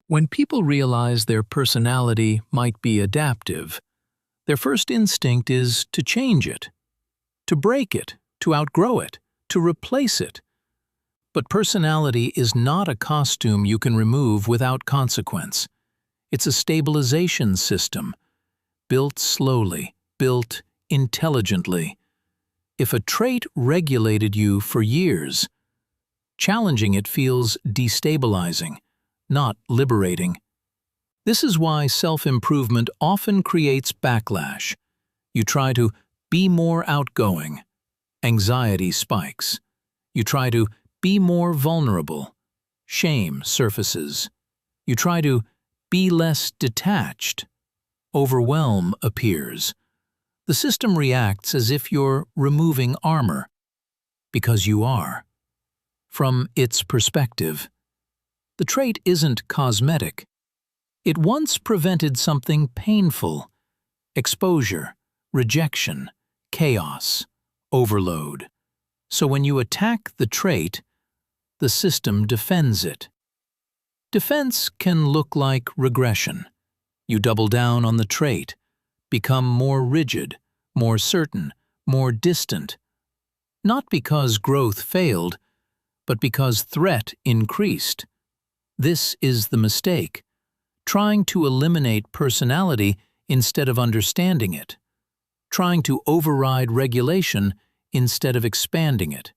When people realize their personality might be adaptive, their first instinct is to change it, to break it, to outgrow it, to replace it. But personality is not a costume you can remove without consequence. It's a stabilization system, built slowly, built intelligently. If a trait regulated you for years, challenging it feels destabilizing, not liberating. This is why self-improvement often creates backlash. You try to be more outgoing, anxiety spikes. You try to be more vulnerable, shame surfaces. You try to be less detached, overwhelm appears. The system reacts as if you're removing armor, because you are. From its perspective, the trait isn't cosmetic. It once prevented something painful: exposure, rejection, chaos, overload. So when you attack the trait, the system defends it. Defense can look like regression. You double down on the trait, become more rigid, more certain, more distant. Not because growth failed, but because threat increased. This is the mistake, trying to eliminate personality instead of understanding it, trying to override regulation instead of expanding it.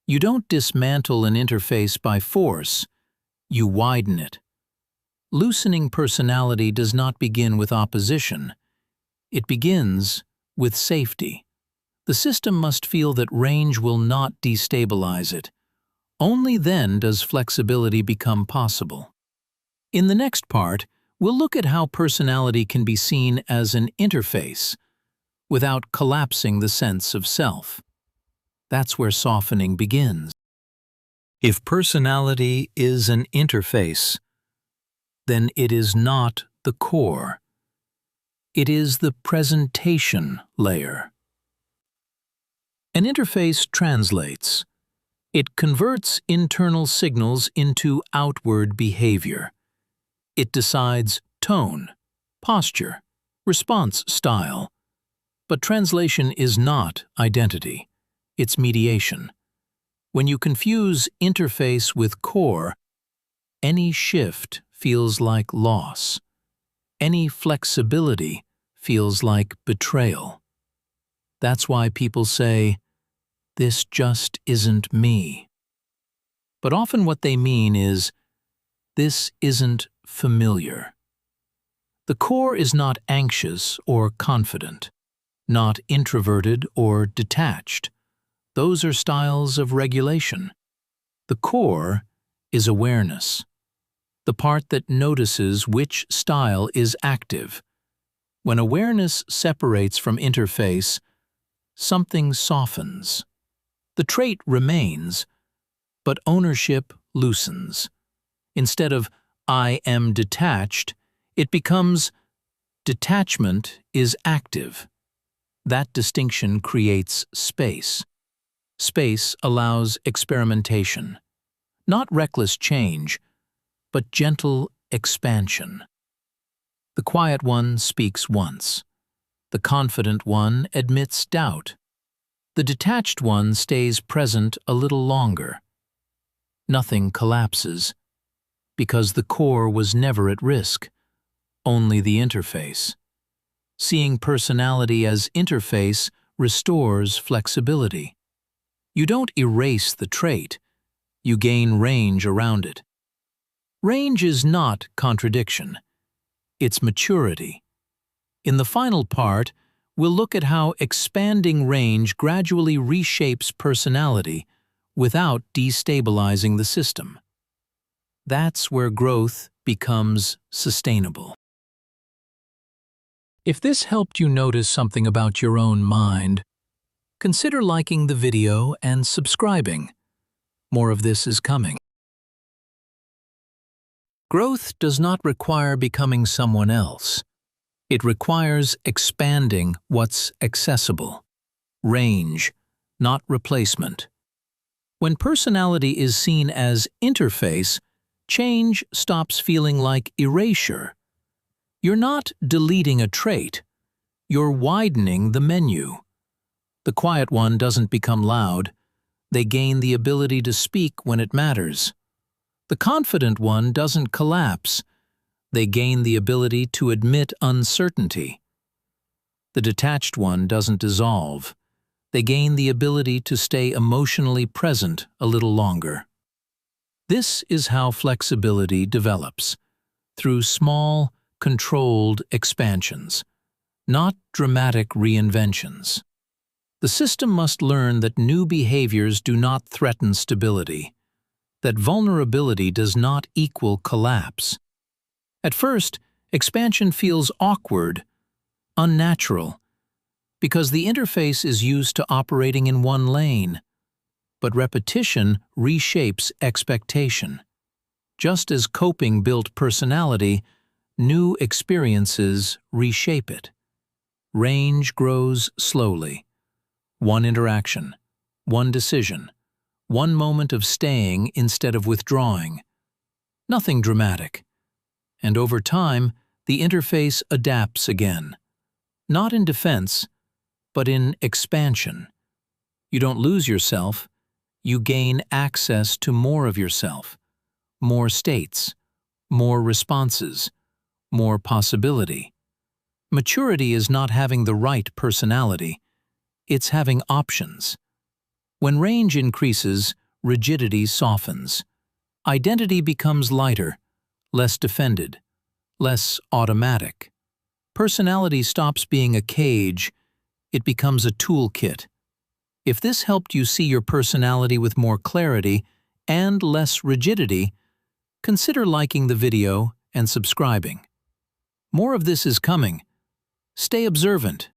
You don't dismantle an interface by force, you widen it. Loosening personality does not begin with opposition. It begins with safety. The system must feel that range will not destabilize it. Only then does flexibility become possible. In the next part, we'll look at how personality can be seen as an interface without collapsing the sense of self. That's where softening begins. If personality is an interface, then it is not the core. It is the presentation layer. An interface translates. It converts internal signals into outward behavior. It decides tone, posture, response style. But translation is not identity. It's mediation. When you confuse interface with core, any shift feels like loss. Any flexibility feels like betrayal. That's why people say, "This just isn't me." But often what they mean is, "This isn't familiar." The core is not anxious or confident, not introverted or detached. Those are styles of regulation. The core is awareness, the part that notices which style is active. When awareness separates from interface, something softens. The trait remains, but ownership loosens. Instead of "I am detached," it becomes "detachment is active." That distinction creates space. Space allows experimentation, not reckless change, but gentle expansion. The quiet one speaks once. The confident one admits doubt. The detached one stays present a little longer. Nothing collapses, because the core was never at risk, only the interface. Seeing personality as interface restores flexibility. You don't erase the trait, you gain range around it. Range is not contradiction, it's maturity. In the final part, we'll look at how expanding range gradually reshapes personality without destabilizing the system. That's where growth becomes sustainable. If this helped you notice something about your own mind, consider liking the video and subscribing. More of this is coming. Growth does not require becoming someone else. It requires expanding what's accessible. Range, not replacement. When personality is seen as interface, Change stops feeling like erasure. You're not deleting a trait, you're widening the menu. The quiet one doesn't become loud, they gain the ability to speak when it matters. The confident one doesn't collapse, they gain the ability to admit uncertainty. The detached one doesn't dissolve, they gain the ability to stay emotionally present a little longer. This is how flexibility develops, through small, controlled expansions, not dramatic reinventions. The system must learn that new behaviors do not threaten stability, that vulnerability does not equal collapse. At first, expansion feels awkward, unnatural, because the interface is used to operating in one lane. But repetition reshapes expectation. Just as coping built personality, new experiences reshape it. Range grows slowly. One interaction, one decision, one moment of staying instead of withdrawing. Nothing dramatic. And over time, the interface adapts again. Not in defense, but in expansion. You don't lose yourself, you gain access to more of yourself, more states, more responses, more possibility. Maturity is not having the right personality, it's having options. When range increases, rigidity softens. Identity becomes lighter, less defended, less automatic. Personality stops being a cage, it becomes a toolkit. If this helped you see your personality with more clarity and less rigidity, consider liking the video and subscribing. More of this is coming. Stay observant